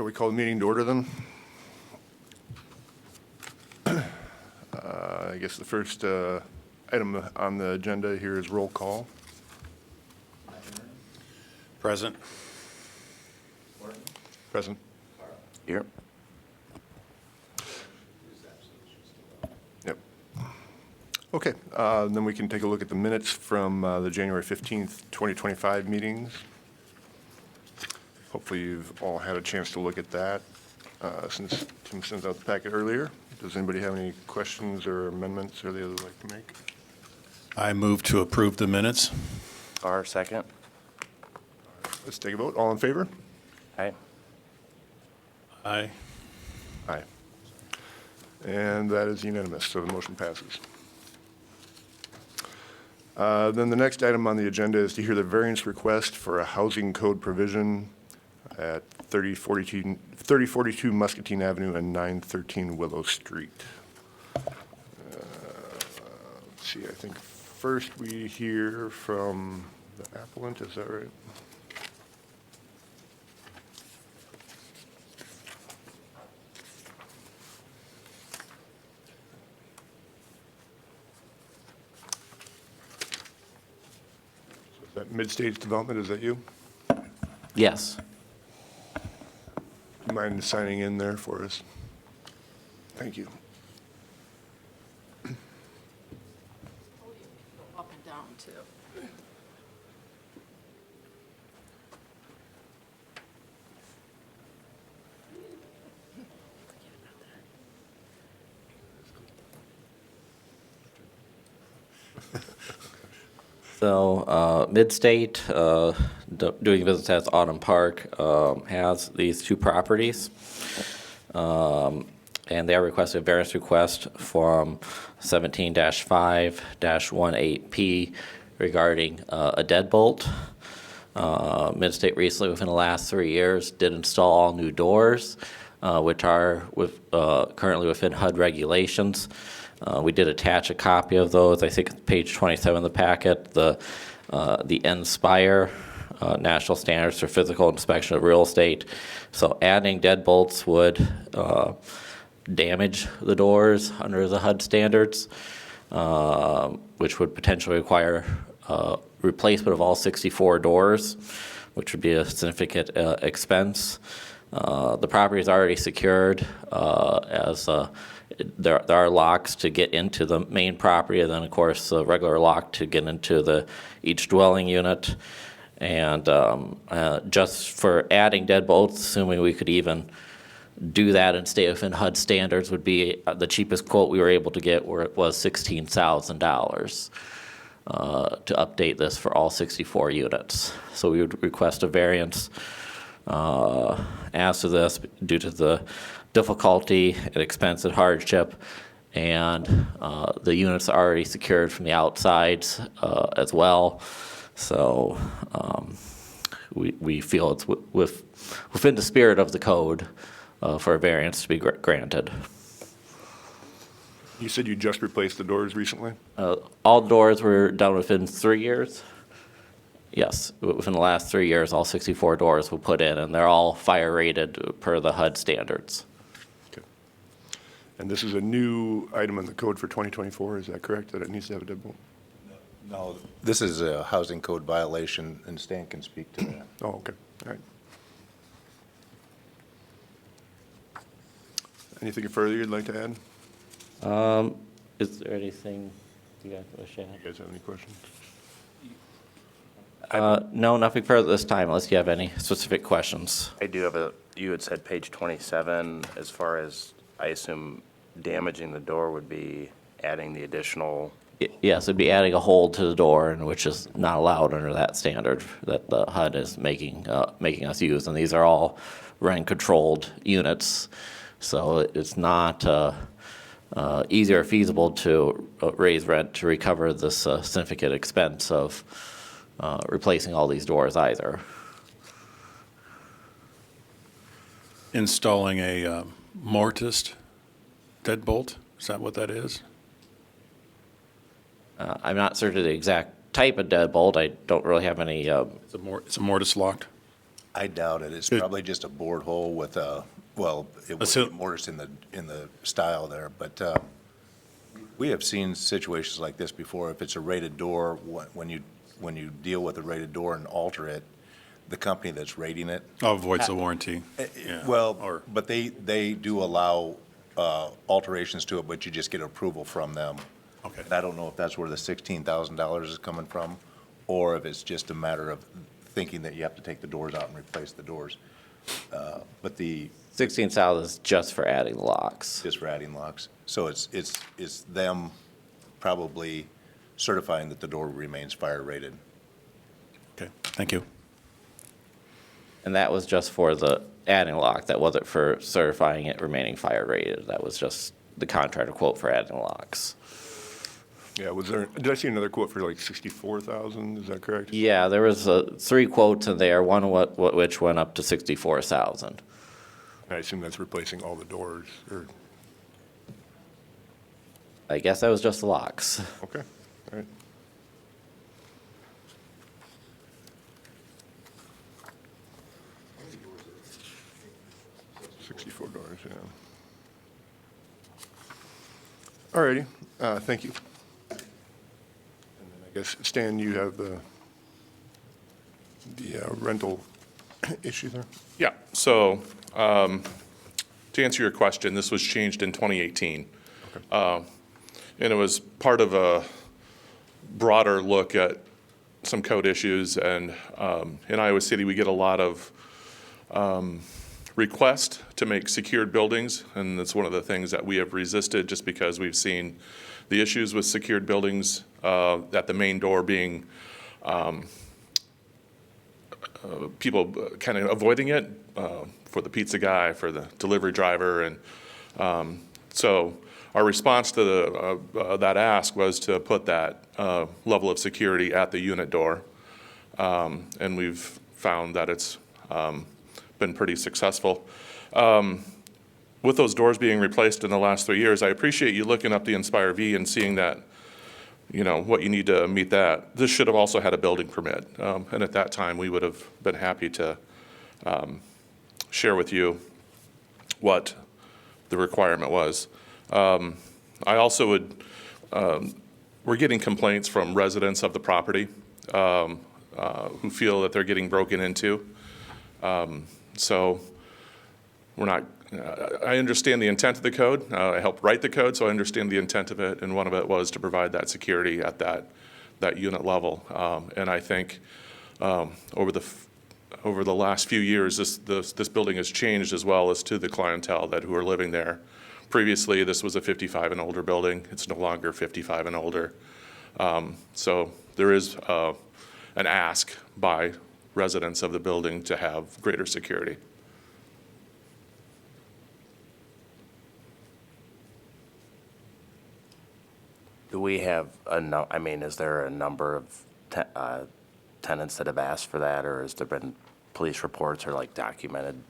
Shall we call the meeting to order then? I guess the first item on the agenda here is roll call. Present. Present. Here. Yep. Okay, then we can take a look at the minutes from the January 15th, 2025 meetings. Hopefully you've all had a chance to look at that since Tim sent out the packet earlier. Does anybody have any questions or amendments or they would like to make? I move to approve the minutes. R, second. Let's take a vote. All in favor? Aye. Aye. Aye. And that is unanimous, so the motion passes. Then the next item on the agenda is to hear the variance request for a housing code provision at 3042 Muscatine Avenue and 913 Willow Street. Let's see, I think first we hear from the applicant, is that right? Is that Mid-Stage Development, is that you? Yes. Do you mind signing in there for us? Thank you. Up and down, too. So, Midstate, doing business as Autumn Park, has these two properties. And they are requesting a variance request from 17-5-18P regarding a deadbolt. Midstate recently, within the last 3 years, did install all new doors, which are currently within HUD regulations. We did attach a copy of those. I think it's page 27 of the packet. The NSPIRE, National Standards for Physical Inspection of Real Estate. So adding deadbolts would damage the doors under the HUD standards, which would potentially require replacement of all 64 doors, which would be a significant expense. The property is already secured as there are locks to get into the main property, and then of course a regular lock to get into each dwelling unit. And just for adding deadbolts, assuming we could even do that and stay within HUD standards, would be the cheapest quote we were able to get, where it was $16,000 to update this for all 64 units. So we would request a variance as to this due to the difficulty and expense and hardship, and the units are already secured from the outsides as well. So we feel it's within the spirit of the code for a variance to be granted. You said you just replaced the doors recently? All doors were done within 3 years. Yes, within the last 3 years, all 64 doors were put in, and they're all fire rated per the HUD standards. Okay. And this is a new item in the code for 2024, is that correct, that it needs to have a deadbolt? No, this is a housing code violation, and Stan can speak to that. Oh, okay, all right. Anything further you'd like to add? Is there anything you guys wish to add? You guys have any questions? No, nothing further this time, unless you have any specific questions. I do have you had said page 27, as far as, I assume, damaging the door would be adding the additional. Yes, it'd be adding a hole to the door, and which is not allowed under that standard that the HUD is making us use. And these are all rent-controlled units, so it's not easy or feasible to raise rent to recover this significant expense of replacing all these doors either. Installing a mortised deadbolt, is that what that is? I'm not certain of the exact type of deadbolt. I don't really have any. It's a mortise locked? I doubt it. It's probably just a bored hole with a, well, it would So- be mortise in the style there, but we have seen situations like this before. If it's a rated door, when you deal with a rated door and alter it, the company that's rating it, Oh, voids the warranty. Yeah. well, Or- but they do allow alterations to it, but you just get approval from them. Okay. And I don't know if that's where the $16,000 is coming from, or if it's just a matter of thinking that you have to take the doors out and replace the doors. But the, 16,000 is just for adding locks. just for adding locks. So it's them probably certifying that the door remains fire rated. Okay, thank you. And that was just for the adding lock. That wasn't for certifying it remaining fire rated. That was just the contractor quote for adding locks. Yeah, did I see another quote for like 64,000? Is that correct? Yeah, there was 3 quotes in there, one which went up to 64,000. I assume that's replacing all the doors, or, I guess that was just the locks. okay, all right. $64, yeah. All righty, thank you. And then I guess, Stan, you have the rental issue there? Yeah, so to answer your question, this was changed in 2018. And it was part of a broader look at some code issues. And in Iowa City, we get a lot of requests to make secured buildings. And that's one of the things that we have resisted just because we've seen the issues with secured buildings at the main door being people kind of avoiding it for the pizza guy, for the delivery driver. And so our response to that ask was to put that level of security at the unit door. And we've found that it's been pretty successful. With those doors being replaced in the last 3 years, I appreciate you looking up the Inspire V and seeing that, you know, what you need to meet that. This should have also had a building permit. And at that time, we would have been happy to share with you what the requirement was. I also would, we're getting complaints from residents of the property who feel that they're getting broken into. So we're not, I understand the intent of the code. I helped write the code, so I understand the intent of it. And one of it was to provide that security at that unit level. And I think over the last few years, this building has changed as well as to the clientele who are living there. Previously, this was a 55 and older building. It's no longer 55 and older. So there is an ask by residents of the building to have greater security. Do we have I mean, is there a number of tenants that have asked for that, or has there been police reports or like documented?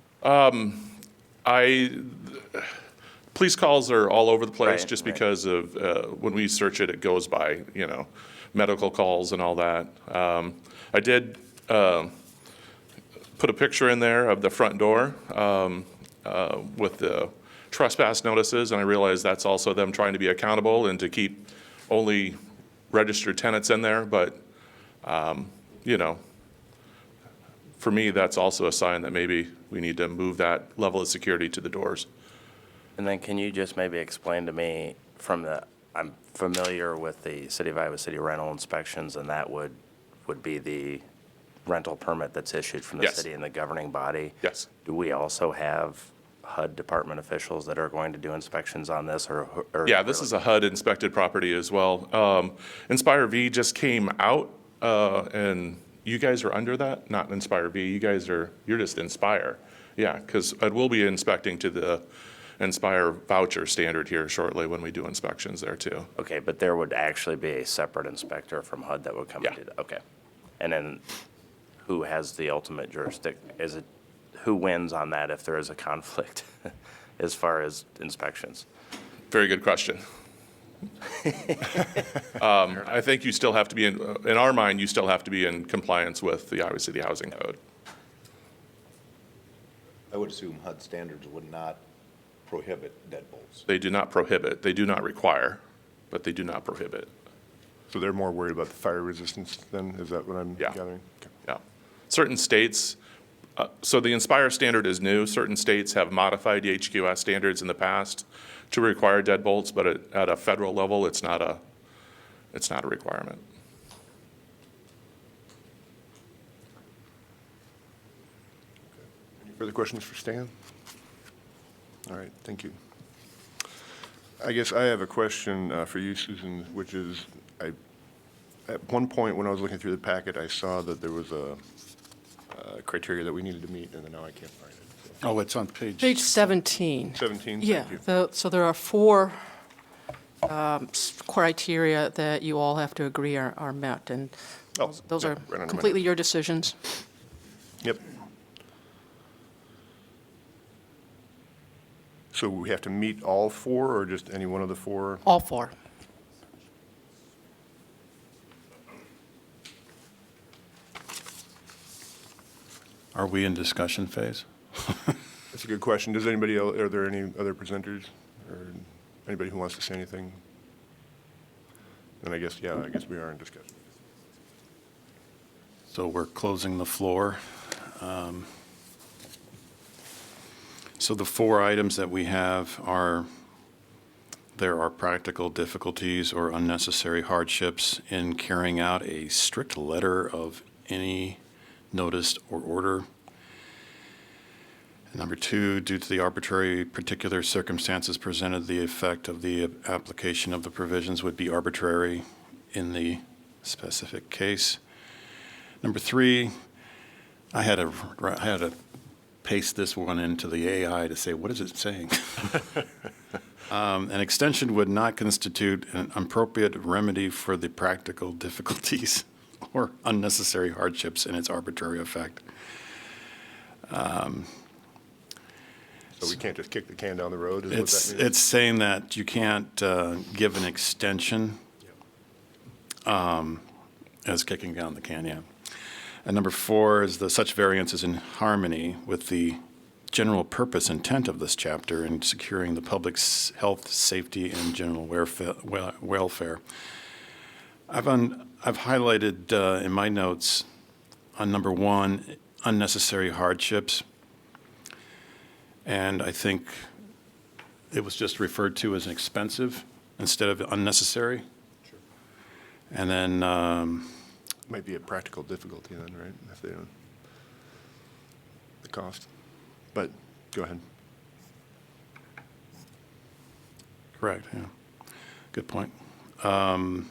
Police calls are all over the place Right, just right. because of, when we search it, it goes by, you know, medical calls and all that. I did put a picture in there of the front door with the trespass notices, and I realize that's also them trying to be accountable and to keep only registered tenants in there, but, you know, for me, that's also a sign that maybe we need to move that level of security to the doors. And then can you just maybe explain to me I'm familiar with the City of Iowa City rental inspections, and that would be the rental permit that's issued from the Yes. city and the governing body. Yes. Do we also have HUD department officials that are going to do inspections on this, or? Yeah, this is a HUD inspected property as well. Inspire V just came out, and you guys are under that, not Inspire V. You're just Inspire. Yeah, because I will be inspecting to the Inspire voucher standard here shortly when we do inspections there too. Okay, but there would actually be a separate inspector from HUD that would come and Yeah. do that? Okay. And then who has the ultimate jurisdiction? Who wins on that if there is a conflict as far as inspections? Very good question. I think you still have to be in our mind, you still have to be in compliance with the Iowa City Housing Code. I would assume HUD standards would not prohibit deadbolts. They do not prohibit, they do not require, but they do not prohibit. So they're more worried about the fire resistance then? Is that what I'm Yeah. gathering? Okay. Yeah. Certain states, so the Inspire standard is new. Certain states have modified the HQS standards in the past to require deadbolts, but at a federal level, it's not a requirement. Any further questions for Stan? All right, thank you. I guess I have a question for you, Susan, which is, at one point when I was looking through the packet, I saw that there was a criteria that we needed to meet, and then now I can't find it. So, Oh, it's on page. Page 17. 17, Yeah, thank you. so there are four criteria that you all have to agree are met, and Oh, those yeah, are right under my completely notes. your decisions. Yep. So we have to meet all four, or just any one of the four? All four. Are we in discussion phase? That's a good question. Does anybody else, are there any other presenters, or anybody who wants to say anything? Then I guess we are in discussion. So we're closing the floor. So the four items that we have are, there are practical difficulties or unnecessary hardships in carrying out a strict letter of any notice or order. Number two, due to the arbitrary particular circumstances presented, the effect of the application of the provisions would be arbitrary in the specific case. Number three, I had to paste this one into the AI to say, what is it saying? An extension would not constitute an appropriate remedy for the practical difficulties or unnecessary hardships in its arbitrary effect. So we can't just kick the can down the road, is what that means? It's saying that you can't give an extension as kicking down the can, yeah. And number four is the such variance is in harmony with the general purpose intent of this chapter in securing the public's health, safety, and general welfare. I've highlighted in my notes on number one, unnecessary hardships. And I think it was just referred to as expensive instead of unnecessary. Sure. And then, Might be a practical difficulty then, right? If they don't, the cost. But, go ahead. correct, yeah. Good point. And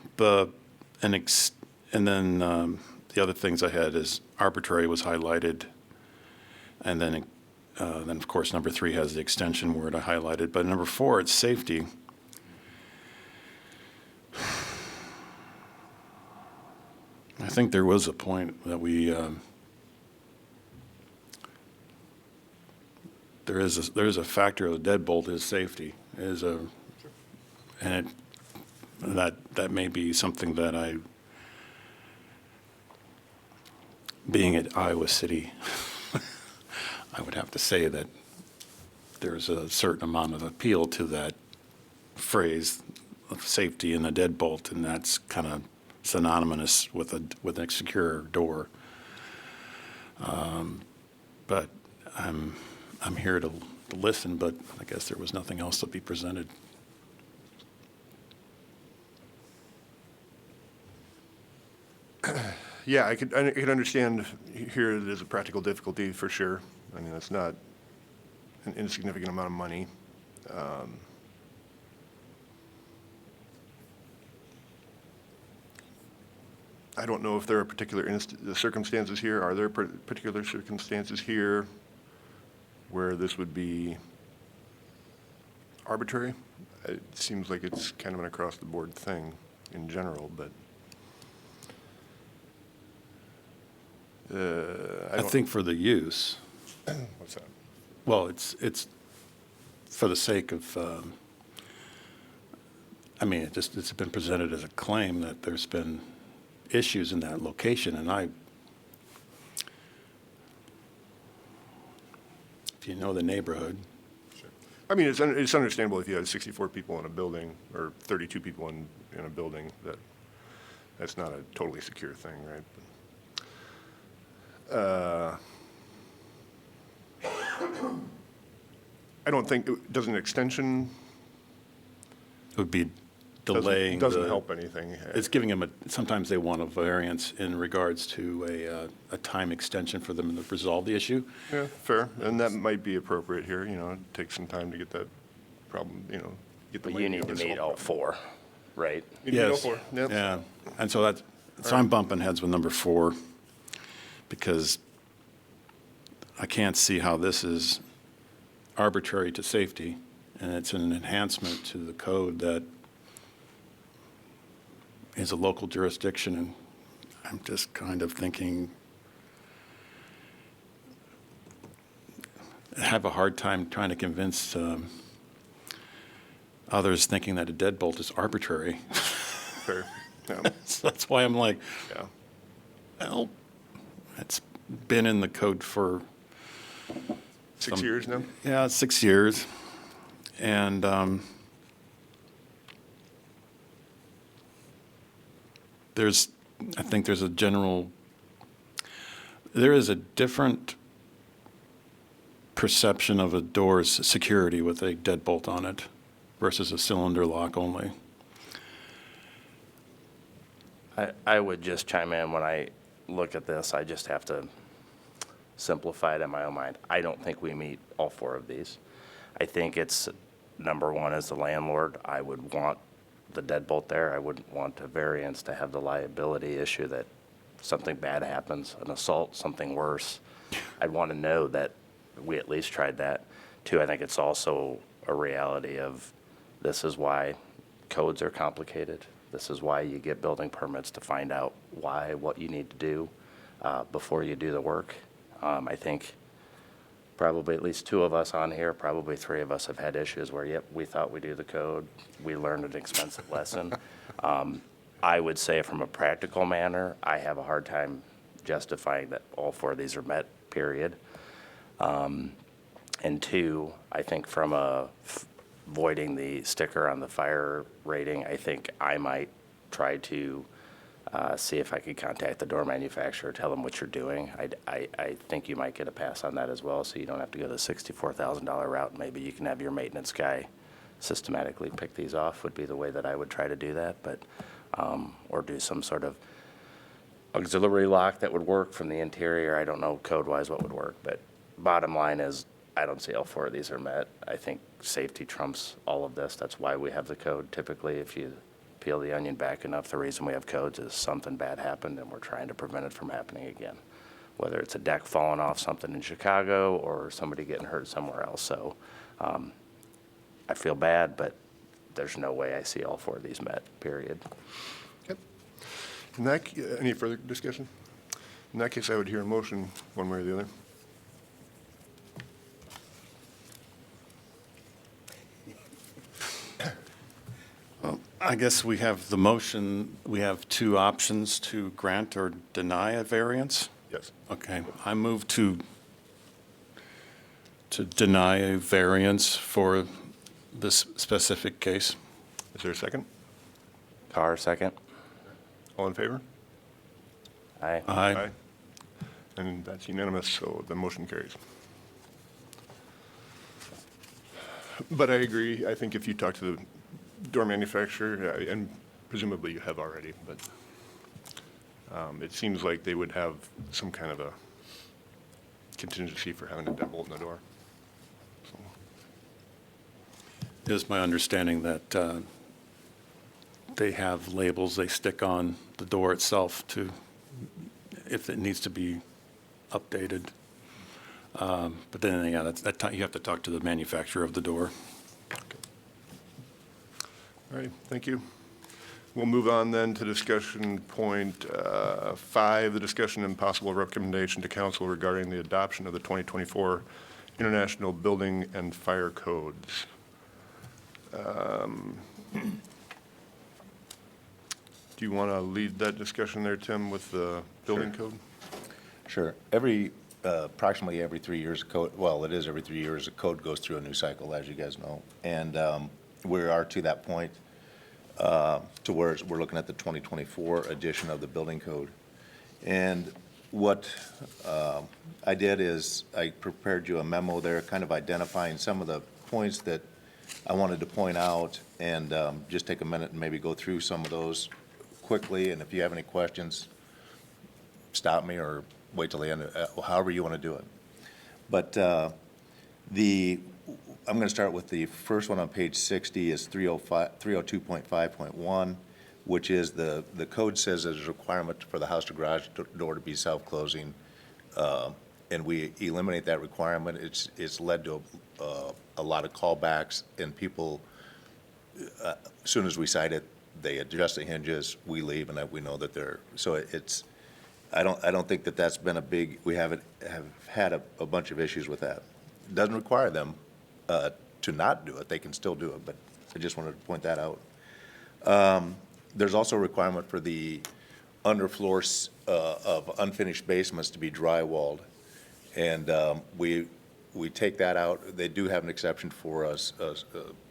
then the other things I had is arbitrary was highlighted. And then of course, number three has the extension word I highlighted. But number four, it's safety. I think there was a point that we, there is a factor of the deadbolt is safety, and that may be something that being at Iowa City, I would have to say that there's a certain amount of appeal to that phrase of safety in a deadbolt, and that's kind of synonymous with a secure door. But I'm here to listen, but I guess there was nothing else to be presented. Yeah, I could understand here there's a practical difficulty for sure. I mean, it's not an insignificant amount of money. I don't know if there are particular circumstances here. Are there particular circumstances here where this would be arbitrary? It seems like it's kind of an across-the-board thing in general, but I think for the use, what's that? well, it's for the sake of, I mean, it's been presented as a claim that there's been issues in that location, and if you know the neighborhood. I mean, it's understandable if you had 64 people in a building or 32 people in a building, that's not a totally secure thing, right? I don't think, does an extension? It would be delaying Doesn't the- help anything. It's giving them sometimes they want a variance in regards to a time extension for them to resolve the issue. Yeah, fair, and that might be appropriate here, it takes some time to get that problem, get the. But you need to meet all four, right? You need to go Yes. for it, yep. Yeah, and so I'm bumping heads with number 4 because I can't see how this is arbitrary to safety, and it's an enhancement to the code that is a local jurisdiction, and I'm just kind of thinking, I have a hard time trying to convince others thinking that a deadbolt is arbitrary. Fair, yeah, So that's why I'm like, yeah. well, it's been in the code for, 6 years now? yeah, 6 years. And I think there is a different perception of a door's security with a deadbolt on it versus a cylinder lock only. I would just chime in when I look at this, I just have to simplify it in my own mind. I don't think we meet all four of these. I think it's, number one, as the landlord, I would want the deadbolt there. I wouldn't want a variance to have the liability issue that something bad happens, an assault, something worse. I'd want to know that we at least tried that. Two, I think it's also a reality of this is why codes are complicated. This is why you get building permits to find out why, what you need to do before you do the work. I think probably at least 2 of us on here, probably 3 of us have had issues where, yep, we thought we do the code. We learned an expensive lesson. I would say from a practical manner, I have a hard time justifying that all 4 of these are met, period. And 2, I think from voiding the sticker on the fire rating, I think I might try to see if I could contact the door manufacturer, tell them what you're doing. I think you might get a pass on that as well, so you don't have to go the $64,000 route. Maybe you can have your maintenance guy systematically pick these off would be the way that I would try to do that, but, or do some sort of auxiliary lock that would work from the interior. I don't know code-wise what would work, but bottom line is I don't see all 4 of these are met. I think safety trumps all of this. That's why we have the code. Typically, if you peel the onion back enough, the reason we have codes is something bad happened and we're trying to prevent it from happening again. Whether it's a deck falling off something in Chicago or somebody getting hurt somewhere else. So I feel bad, but there's no way I see all 4 of these met, period. Any further discussion? In that case, I would hear a motion one way or the other. I guess we have the motion, we have 2 options to grant or deny a variance. Yes. Okay, I move to deny a variance for this specific case. Is there a second? Carr, second. All in favor? Aye. Aye. And that's unanimous, so the motion carries. But I agree, I think if you talk to the door manufacturer, and presumably you have already, but it seems like they would have some kind of a contingency for having a deadbolt in the door. So, It is my understanding that they have labels they stick on the door itself to, if it needs to be updated. But then, yeah, you have to talk to the manufacturer of the door. All right, thank you. We'll move on then to discussion point 5, the discussion and possible recommendation to council regarding the adoption of the 2024 International Building and Fire Codes. Do you want to lead that discussion there, Tim, with the building code? Sure. Every approximately every 3 years, code, well, it is every 3 years, a code goes through a new cycle, as you guys know. And we are to that point to where we're looking at the 2024 edition of the building code. And what I did is I prepared you a memo there, kind of identifying some of the points that I wanted to point out, and just take a minute and maybe go through some of those quickly. And if you have any questions, stop me or wait till the end, however you want to do it. But I'm going to start with the first one on page 60 is 302.5.1, which is the code says there's a requirement for the house to garage door to be self-closing, and we eliminate that requirement. It's led to a lot of callbacks, and people, as soon as we cite it, they adjust the hinges, we leave, and that we know that they're, so it's, I don't think that that's been a big, we have had a bunch of issues with that. It doesn't require them to not do it, they can still do it, but I just wanted to point that out. There's also a requirement for the underfloors of unfinished basements to be drywalled, and we take that out. They do have an exception for us,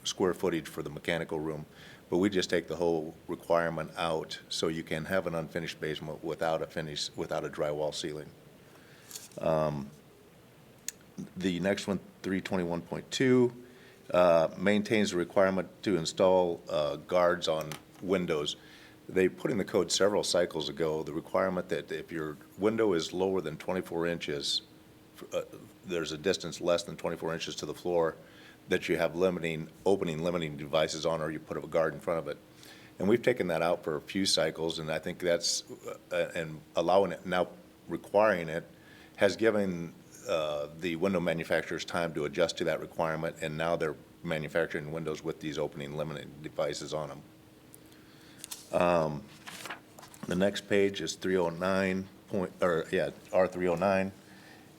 square footage for the mechanical room, but we just take the whole requirement out, so you can have an unfinished basement without a drywall ceiling. The next one, 321.2, maintains the requirement to install guards on windows. They put in the code several cycles ago the requirement that if your window is lower than 24 inches, there's a distance less than 24 inches to the floor, that you have limiting devices on, or you put a guard in front of it. And we've taken that out for a few cycles, and I think that's, and allowing it, now requiring it, has given the window manufacturers time to adjust to that requirement, and now they're manufacturing windows with these opening limiting devices on them. The next page is 309 R309,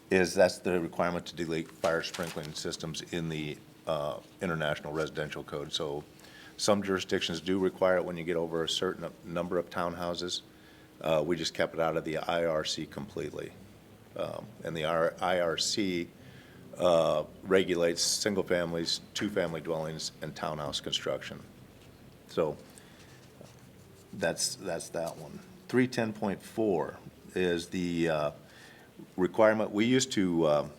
that's the requirement to delete fire sprinkling systems in the International Residential Code. So some jurisdictions do require it when you get over a certain number of townhouses. We just kept it out of the IRC completely. And the IRC regulates single families, two-family dwellings, and townhouse construction. So that's that one. 310.4 is the requirement. We used to,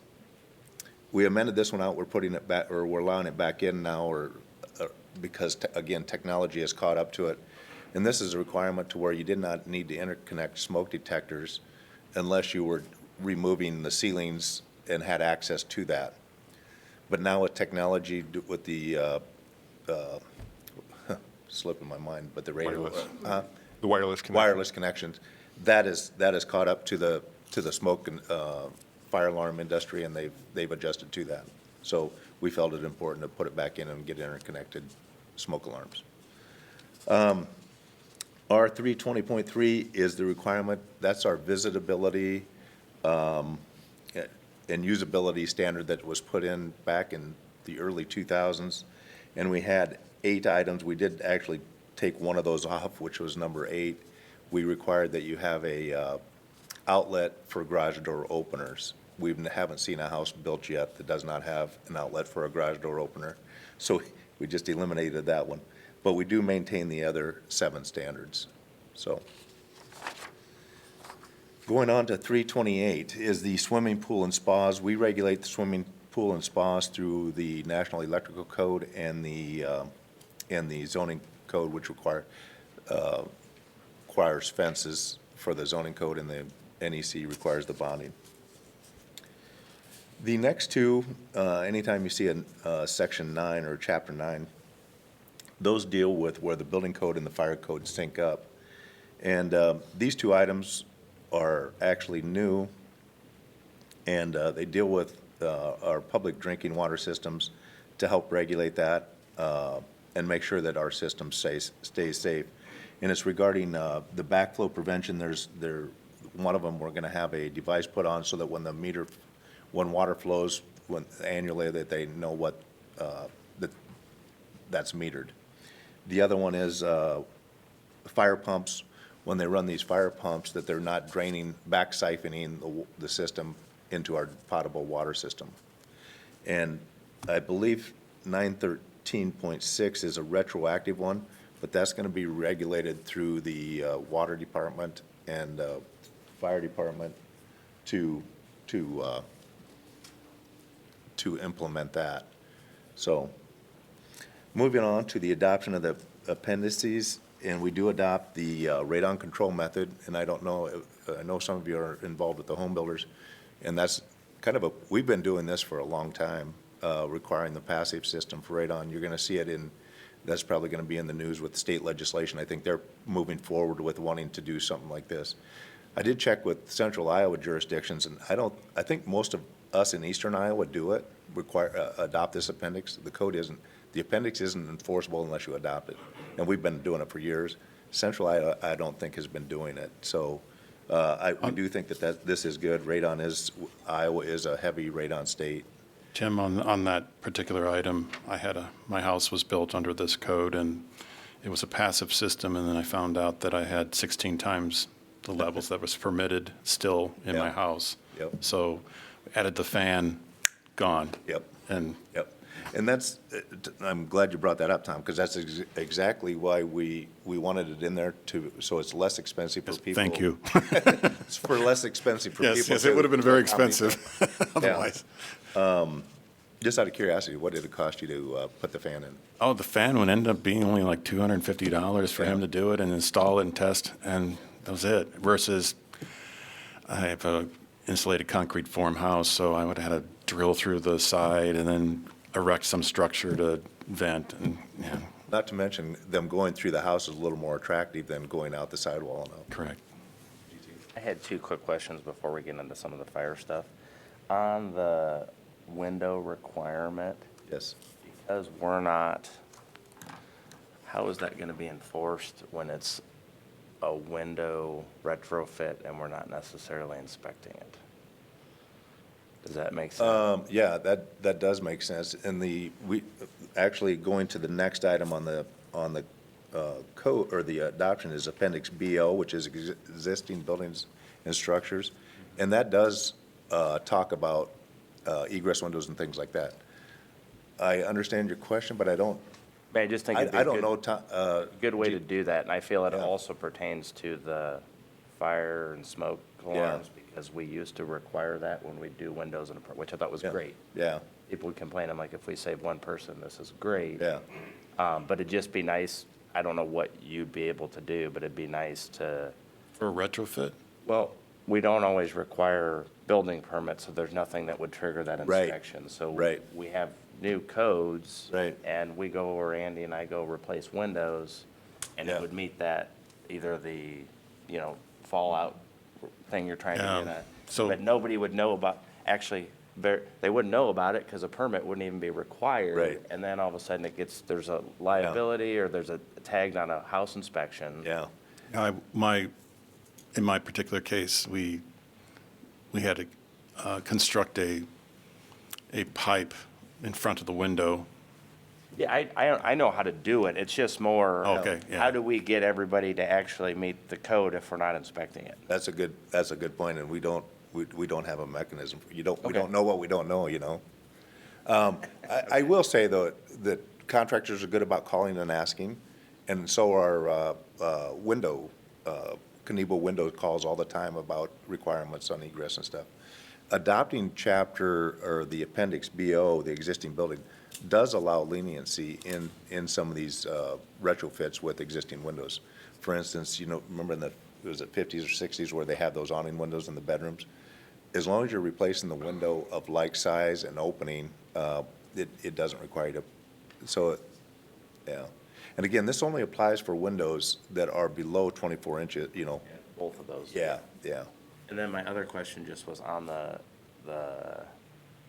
we amended this one out. We're putting it back, or we're allowing it back in now, or because, again, technology has caught up to it. And this is a requirement to where you did not need to interconnect smoke detectors unless you were removing the ceilings and had access to that. But now with technology, with the, slipping my mind, but the radio, The wireless connection. wireless connections, that is caught up to the smoke and fire alarm industry, and they've adjusted to that. So we felt it important to put it back in and get interconnected smoke alarms. R320.3 is the requirement. That's our visitability and usability standard that was put in back in the early 2000s. And we had 8 items. We did actually take one of those off, which was number 8. We required that you have a outlet for garage door openers. We haven't seen a house built yet that does not have an outlet for a garage door opener. So we just eliminated that one. But we do maintain the other 7 standards. So going on to 328 is the swimming pool and spas. We regulate the swimming pool and spas through the National Electrical Code and the zoning code, which requires fences for the zoning code, and the NEC requires the bonding. The next two, anytime you see a section 9 or chapter 9, those deal with where the building code and the fire code sync up. And these 2 items are actually new, and they deal with our public drinking water systems to help regulate that and make sure that our system stays safe. And it's regarding the backflow prevention. One of them, we're going to have a device put on so that when water flows annually, that they know what that's metered. The other one is fire pumps. When they run these fire pumps, that they're not draining, back siphoning the system into our potable water system. And I believe 913.6 is a retroactive one, but that's going to be regulated through the water department and fire department to implement that. So, moving on to the adoption of the appendices, and we do adopt the radon control method, and I don't know, I know some of you are involved with the home builders, and that's kind of we've been doing this for a long time, requiring the passive system for radon. You're going to see it that's probably going to be in the news with state legislation. I think they're moving forward with wanting to do something like this. I did check with central Iowa jurisdictions, and I think most of us in eastern Iowa do it, adopt this appendix. The appendix isn't enforceable unless you adopt it. And we've been doing it for years. Central Iowa, I don't think has been doing it. So I do think that this is good. Iowa is a heavy radon state. Tim, on that particular item, my house was built under this code, and it was a passive system, and then I found out that I had 16 times the levels that was permitted still in my Yeah. house. Yep. So added the fan, gone. Yep. And Yep. And I'm glad you brought that up, Tom, because that's exactly why we wanted it in there so it's less expensive for people. thank you. It's for less expensive for people. Yes, it would have been very to accommodate expensive otherwise. Just out of curiosity, what did it cost you to put the fan in? Oh, the fan would end up being only like $250 for him to do it and install it and test, and that was it. Versus I have a insulated concrete form house, so I would have had to drill through the side and then erect some structure to vent, and, yeah, Not to mention, them going through the house is a little more attractive than going out the sidewall and out. correct. I had two quick questions before we get into some of the fire stuff. On the window requirement, Yes. because how is that going to be enforced when it's a window retrofit and we're not necessarily inspecting it? Does that make sense? Yeah, that does make sense. And actually going to the next item on the code, or the adoption, is Appendix BO, which is existing buildings and structures. And that does talk about egress windows and things like that. I understand your question, but I don't just think it'd be I a don't good- know, good way to do that, and I feel it Yeah. also pertains to the fire and smoke alarms, because we used to require that when we do windows, which I thought was Yeah. great. Yeah, People would complain, I'm like, if we save one person, this is great. yeah. But it'd just be nice, I don't know what you'd be able to do, but it'd be nice to, For a retrofit? well, we don't always require building permits, so there's nothing that would trigger that Right. inspection. So Right. we have new codes. Right. And we go, or Andy and I go replace windows, and Yeah. it would meet that, either the, fallout thing you're trying to Yeah. get at. So- But nobody would know about, actually, they wouldn't know about it because a permit wouldn't even be required. Right. And then all of a sudden there's a liability, or there's a tagged on a house inspection. Yeah, In my particular case, we had to construct a pipe in front of the window. Yeah, I know how to do it. It's just more. Okay, yeah. How do we get everybody to actually meet the code if we're not inspecting it? that's a good point, and we don't have a mechanism. We Okay. don't know what we don't know. I will say, though, that contractors are good about calling and asking, and so are Knievel window calls all the time about requirements on egress and stuff. Adopting chapter, or the appendix BO, the existing building, does allow leniency in some of these retrofits with existing windows. For instance, remember in the 50s or 60s where they have those awning windows in the bedrooms? As long as you're replacing the window of like size and opening, it doesn't require you to, so, yeah. And again, this only applies for windows that are below 24 inches, Both of those. yeah. And then my other question just was on the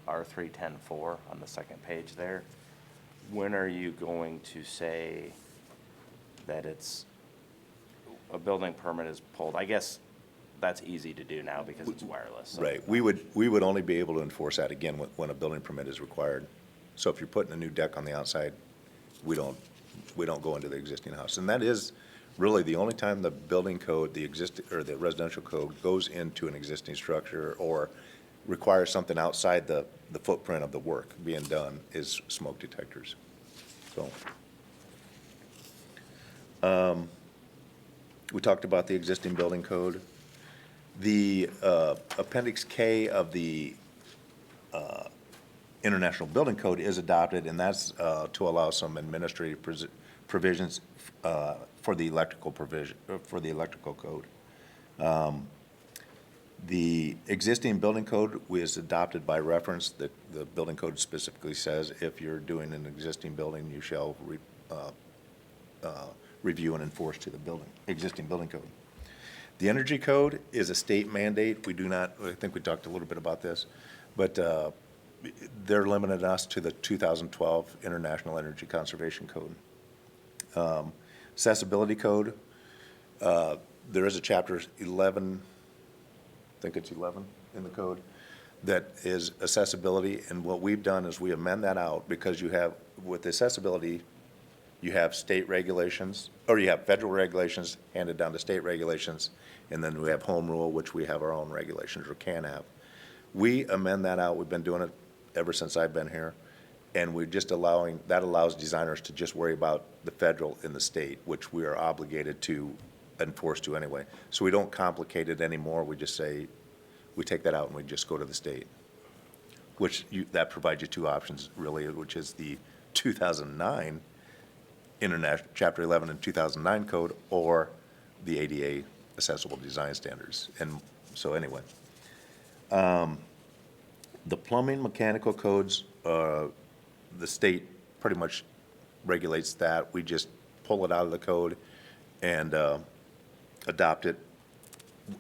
R310.4 on the second page there. When are you going to say that a building permit is pulled? I guess that's easy to do now because it's wireless. So- Right, we would only be able to enforce that again when a building permit is required. So if you're putting a new deck on the outside, we don't go into the existing house. And that is really the only time the building code, the residential code goes into an existing structure or requires something outside the footprint of the work being done is smoke detectors. So, we talked about the existing building code. The Appendix K of the International Building Code is adopted, and that's to allow some administrative provisions for the electrical provision, for the electrical code. The existing building code was adopted by reference. The building code specifically says if you're doing an existing building, you shall review and enforce to the existing building code. The energy code is a state mandate. We do not, I think we talked a little bit about this, but they're limiting us to the 2012 International Energy Conservation Code. Accessibility code, there is a chapter 11, I think it's 11 in the code, that is accessibility, and what we've done is we amend that out because you have, with accessibility, you have state regulations, or you have federal regulations handed down to state regulations, and then we have home rule, which we have our own regulations, or can have. We amend that out. We've been doing it ever since I've been here, and we're just allowing, that allows designers to just worry about the federal and the state, which we are obligated to enforce to anyway. So we don't complicate it anymore. We just say, we take that out and we just go to the state, which that provides you two options really, which is the 2009 International, Chapter 11 and 2009 code, or the ADA Accessible Design Standards. And so anyway, the plumbing, mechanical codes, the state pretty much regulates that. We just pull it out of the code and adopt it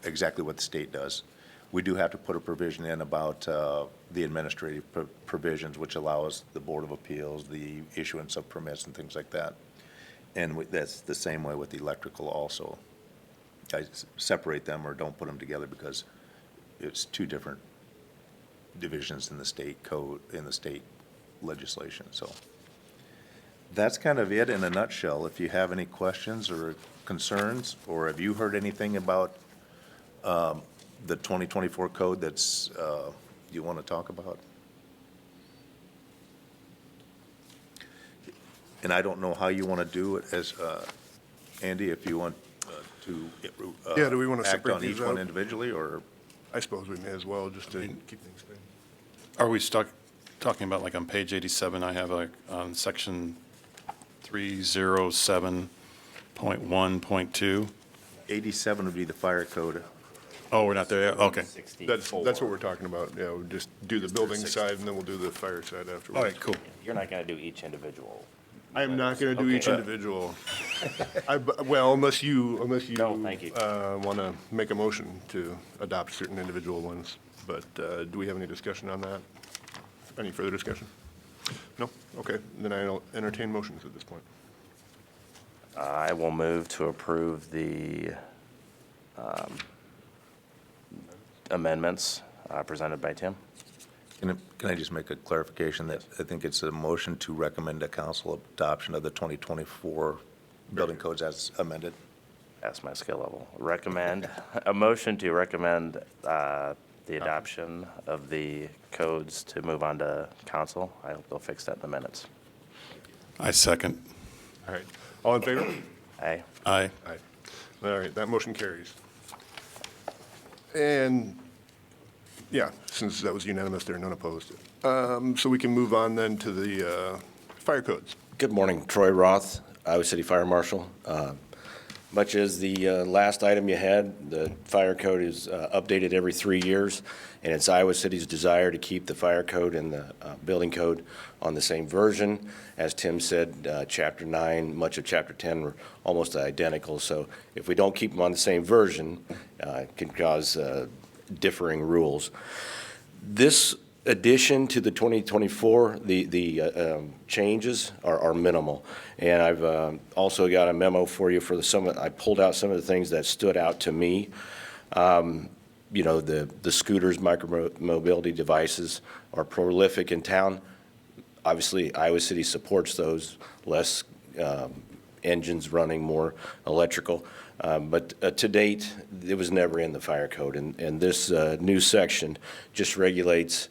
exactly what the state does. We do have to put a provision in about the administrative provisions, which allows the Board of Appeals, the issuance of permits and things like that. And that's the same way with the electrical also. I separate them or don't put them together because it's two different divisions in the state code, in the state legislation. So that's kind of it in a nutshell. If you have any questions or concerns, or have you heard anything about the 2024 code that's you want to talk about? And I don't know how you want to do it as, Andy, if you want to Yeah, do we want to act separate on these each one out? individually, or? I suppose we may as well, just to keep things clean. Are we talking about, like on page 87, I have on section 307.1.2? 87 would be the fire code. Oh, we're not there yet? Okay. That's what we're talking about. Yeah, we'll just do the building side and then we'll do the fire side afterwards. All right, cool. You're not going to do each individual. I am not going to do each Okay. individual. Well, unless you No, thank you. want to make a motion to adopt certain individual ones. But do we have any discussion on that? Any further discussion? No? Okay, then I'll entertain motions at this point. I will move to approve the amendments presented by Tim. Can I just make a clarification that I think it's a motion to recommend to council adoption of the 2024 building codes as amended? That's my skill level. Recommend, a motion to recommend the adoption of the codes to move on to council. I hope they'll fix that in the minutes. I second. All right, all in favor? Aye. Aye. Aye. All right, that motion carries. And, yeah, since that was unanimous, there are none opposed. So we can move on then to the fire codes. Good morning, Troy Roth, Iowa City Fire Marshal. Much as the last item you had, the fire code is updated every 3 years, and it's Iowa City's desire to keep the fire code and the building code on the same version. As Tim said, Chapter 9, much of Chapter 10 were almost identical, so if we don't keep them on the same version, it can cause differing rules. This addition to the 2024, the changes are minimal. And I've also got a memo for you for I pulled out some of the things that stood out to me. You know, the scooters, micromobility devices are prolific in town. Obviously, Iowa City supports those, less engines running, more electrical. But to date, it was never in the fire code. And this new section just regulates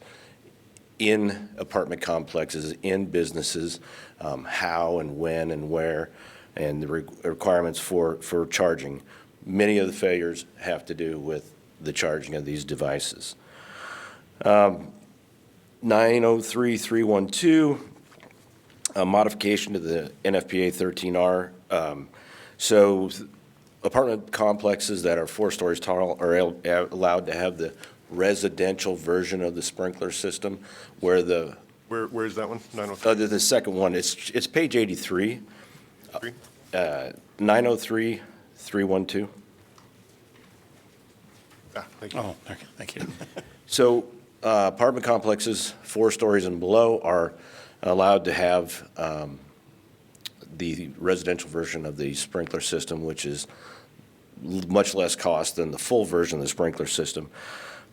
in apartment complexes, in businesses, how and when and where, and the requirements for charging. Many of the failures have to do with the charging of these devices. 903312, a modification to the NFPA 13R. So apartment complexes that are 4 stories tall are allowed to have the residential version of the sprinkler system, where the Where is that one? 903? the second one, it's page 83, 903312. Thank you. Oh, okay, thank you. So apartment complexes, 4 stories and below, are allowed to have the residential version of the sprinkler system, which is much less cost than the full version of the sprinkler system.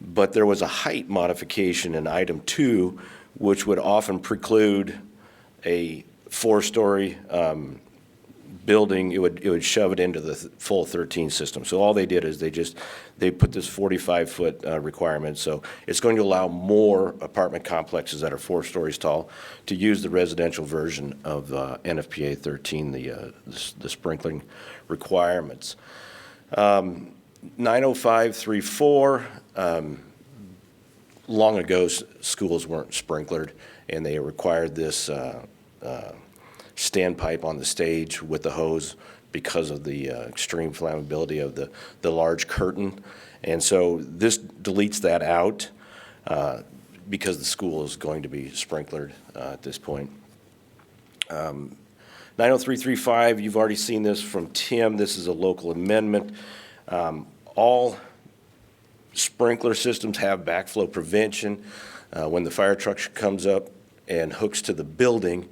But there was a height modification in item 2, which would often preclude a 4-story building. It would shove it into the full 13 system. So all they did is they put this 45-foot requirement. So it's going to allow more apartment complexes that are 4 stories tall to use the residential version of NFPA 13, the sprinkling requirements. 90534, long ago, schools weren't sprinklered, and they required this standpipe on the stage with the hose because of the extreme flammability of the large curtain. And so this deletes that out because the school is going to be sprinklered at this point. 90335, you've already seen this from Tim. This is a local amendment. All sprinkler systems have backflow prevention. When the fire truck comes up and hooks to the building,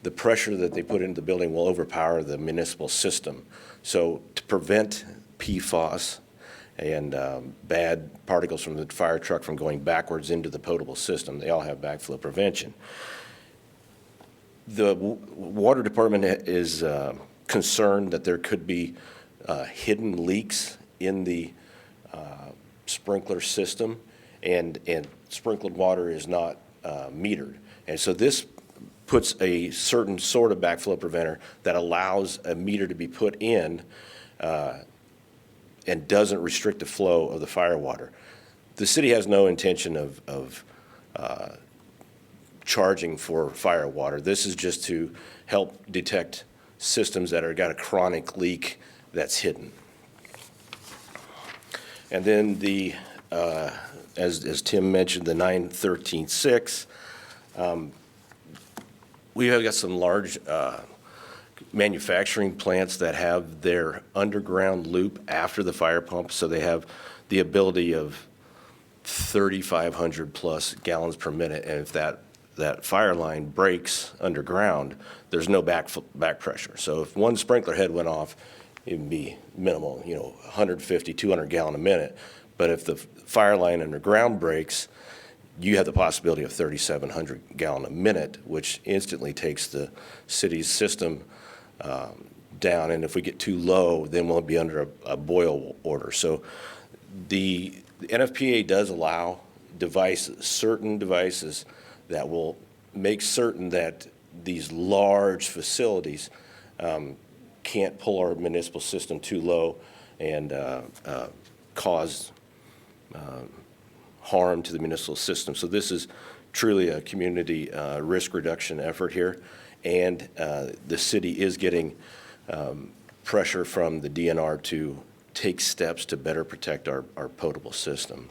the pressure that they put into the building will overpower the municipal system. So to prevent PFAS and bad particles from the fire truck from going backwards into the potable system, they all have backflow prevention. The water department is concerned that there could be hidden leaks in the sprinkler system, and sprinkled water is not metered. And so this puts a certain sort of backflow preventer that allows a meter to be put in and doesn't restrict the flow of the fire water. The city has no intention of charging for fire water. This is just to help detect systems that are got a chronic leak that's hidden. And then the, as Tim mentioned, the 9136, we have got some large manufacturing plants that have their underground loop after the fire pump, so they have the ability of 3,500 plus gallons per minute, and if that fire line breaks underground, there's no back pressure. So if one sprinkler head went off, it would be minimal, 150, 200 gallon a minute. But if the fire line underground breaks, you have the possibility of 3,700 gallon a minute, which instantly takes the city's system down. And if we get too low, then we'll be under a boil order. So the NFPA does allow certain devices that will make certain that these large facilities can't pull our municipal system too low and cause harm to the municipal system. So this is truly a community risk reduction effort here, and the city is getting pressure from the DNR to take steps to better protect our potable system.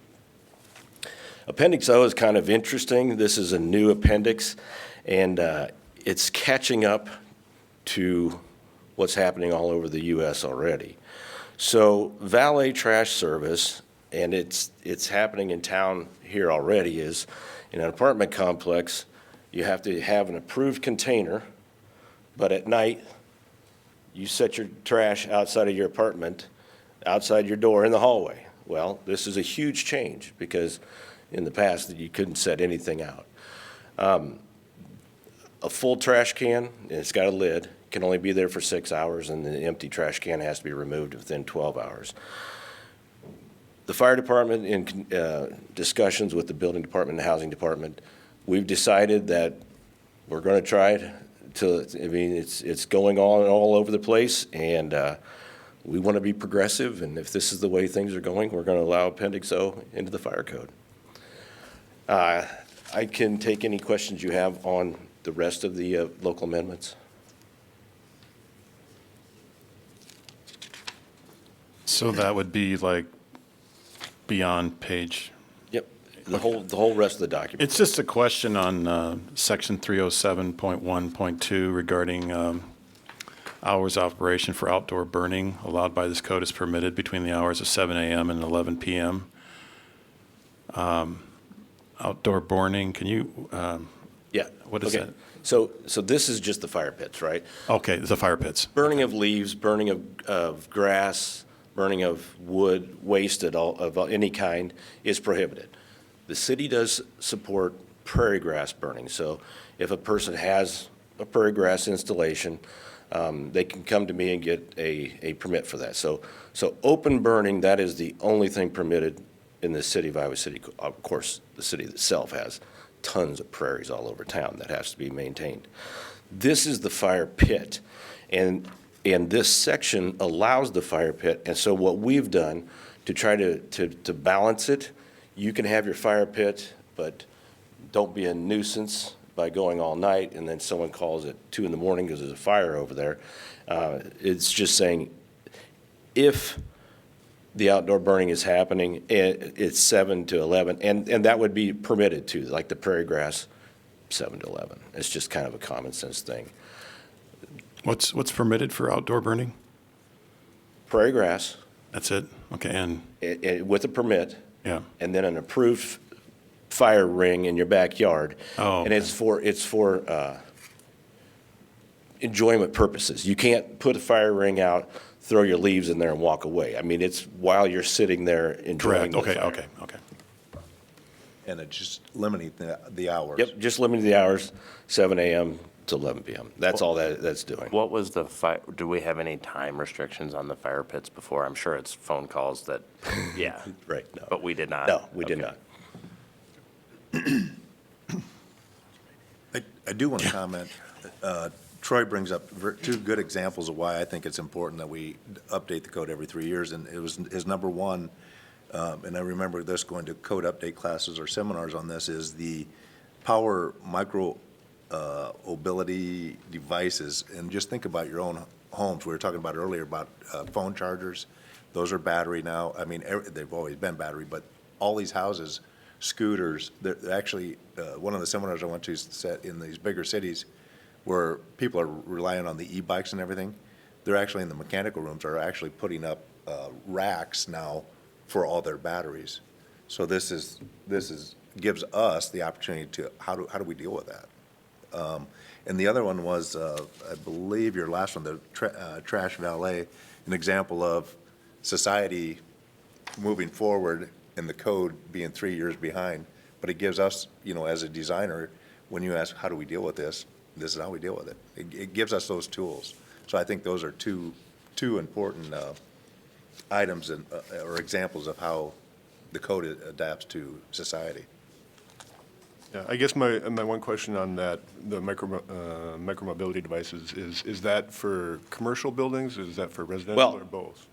Appendix O is kind of interesting. This is a new appendix, and it's catching up to what's happening all over the U.S. already. So valet trash service, and it's happening in town here already, is in an apartment complex, you have to have an approved container, but at night, you set your trash outside of your apartment, outside your door in the hallway. Well, this is a huge change because in the past, you couldn't set anything out. A full trash can, and it's got a lid, can only be there for 6 hours, and the empty trash can has to be removed within 12 hours. The fire department, in discussions with the building department and the housing department, we've decided that we're going to try it till, I mean, it's going on all over the place, and we want to be progressive, and if this is the way things are going, we're going to allow Appendix O into the fire code. I can take any questions you have on the rest of the local amendments. So that would be like beyond page. Yep, the whole rest of the document. It's just a question on section 307.1.2 regarding hours of operation for outdoor burning allowed by this code is permitted between the hours of 7 a.m. and 11 p.m. Outdoor burning, can you, Yeah. what is okay. that? So this is just the fire pits, right? Okay, the fire pits. Burning of leaves, burning of grass, burning of wood, waste of any kind is prohibited. The city does support prairie grass burning. So if a person has a prairie grass installation, they can come to me and get a permit for that. So open burning, that is the only thing permitted in the city of Iowa City. Of course, the city itself has tons of prairies all over town that has to be maintained. This is the fire pit, and this section allows the fire pit. And so what we've done to try to balance it, you can have your fire pit, but don't be a nuisance by going all night, and then someone calls at 2 in the morning because there's a fire over there. It's just saying, if the outdoor burning is happening, it's 7 to 11, and that would be permitted too, like the prairie grass, 7 to 11. It's just kind of a common sense thing. What's permitted for outdoor burning? Prairie grass, That's it? Okay, and, with a permit, yeah. and then an approved fire ring in your backyard. Oh, And it's for enjoyment purposes. You can't put a fire ring out, throw your leaves in there and walk away. I mean, it's while you're sitting there enjoying Correct, the okay, fire. okay. And it's just limiting the hours. Yep, just limiting the hours, 7 a.m. to 11 p.m. That's all that's doing. What was the do we have any time restrictions on the fire pits before? I'm sure it's phone calls that, yeah. Right, no. But we did not? No, we did Okay. not. I do want to comment. Troy brings up two good examples of why I think it's important that we update the code every 3 years, and it was his number one, and I remember this going to code update classes or seminars on this, is the power micro mobility devices. And just think about your own homes. We were talking about earlier about phone chargers. Those are battery now. I mean, they've always been battery, but all these houses, scooters, they're actually, one of the seminars I went to set in these bigger cities where people are relying on the e-bikes and everything, they're actually in the mechanical rooms are actually putting up racks now for all their batteries. So this gives us the opportunity to, how do we deal with that? And the other one was, I believe your last one, the trash valet, an example of society moving forward and the code being 3 years behind. But it gives us, as a designer, when you ask, how do we deal with this? This is how we deal with it. It gives us those tools. So I think those are two important items or examples of how the code adapts to society. Yeah, I guess my one question on that, the micromobility devices, is that for commercial buildings? Is that for residential Well, or both?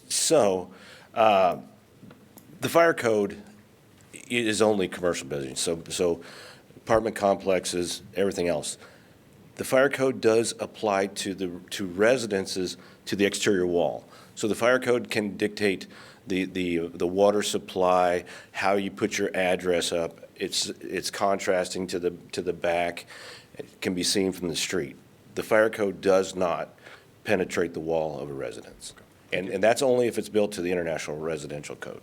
So, the fire code is only commercial buildings, so apartment complexes, everything else. The fire code does apply to residences, to the exterior wall. So the fire code can dictate the water supply, how you put your address up. It's contrasting to the back. It can be seen from the street. The fire code does not penetrate the wall of a residence. And that's only if it's built to the International Residential Code.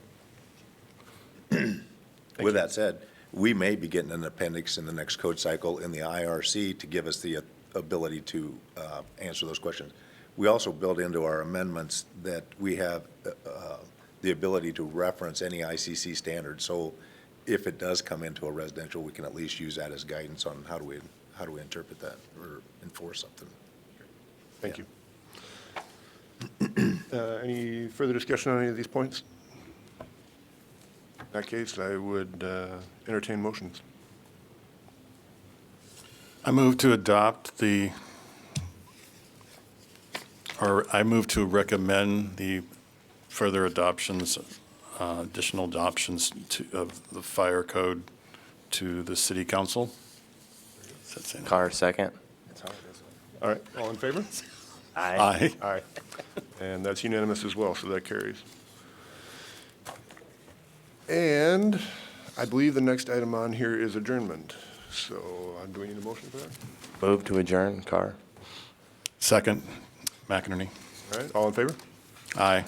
With that said, we may be getting an appendix in the next code cycle in the IRC to give us the ability to answer those questions. We also build into our amendments that we have the ability to reference any ICC standard. So if it does come into a residential, we can at least use that as guidance on how do we interpret that or enforce something. Thank you. Any further discussion on any of these points? In that case, I would entertain motions. I move to adopt I move to recommend the further adoptions, additional adoptions of the fire code to the city council. Does that say that? Carr, second. All right, all in favor? Aye. Aye. And that's unanimous as well, so that carries. And I believe the next item on here is adjournment. So do we need a motion for that? Move to adjourn, Carr. Second, McInerney. All right, all in favor? Aye.